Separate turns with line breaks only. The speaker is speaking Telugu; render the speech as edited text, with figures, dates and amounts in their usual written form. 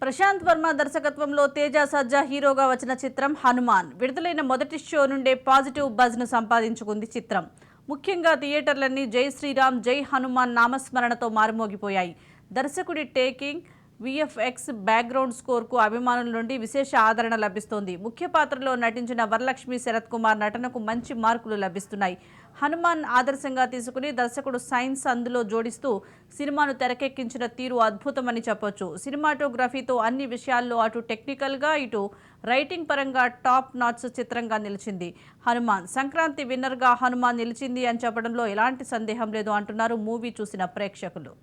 ప్రశాంత్ వర్మ దర్శకత్వంలో తేజ సజ్జా హీరోగా వచ్చిన చిత్రం హనుమాన్ విడుదలైన మొదటి షో నుండే పాజిటివ్ బజ్ ను సంపాదించుకుంది చిత్రం. ముఖ్యంగా థియేటర్లన్నీ జై శ్రీరామ్ జై హనుమాన్ నామస్మరణతో మారుమోగిపోయాయి. దర్శకుడి టేకింగ్, విఎఫ్ఎక్స్, బ్యాక్గ్రౌండ్ స్కోర్కు అభిమానుల నుండి విశేష ఆదరణ లభిస్తోంది. ముఖ్య పాత్రలో నటించిన వరలక్ష్మి శరత్ కుమార్ నటనకు మంచి మార్కులు లభిస్తున్నాయి. హనుమాన్ ఆదర్శంగా తీసుకుని దర్శకుడు సైన్స్ అందులో జోడిస్తూ సినిమాను తెరకెక్కించిన తీరు అద్భుతమని చెప్పొచ్చు. సినిమాటోగ్రఫీతో అన్ని విషయాల్లో అటు టెక్నికల్గా ఇటు రైటింగ్ పరంగా టాప్ నాచ్ చిత్రంగా నిలిచింది హనుమాన్. సంక్రాంతి విన్నర్గా హనుమాన్ నిలిచింది అని చెప్పడంలో ఎలాంటి సందేహం లేదు అంటున్నారు మూవీ చూసిన ప్రేక్షకులు.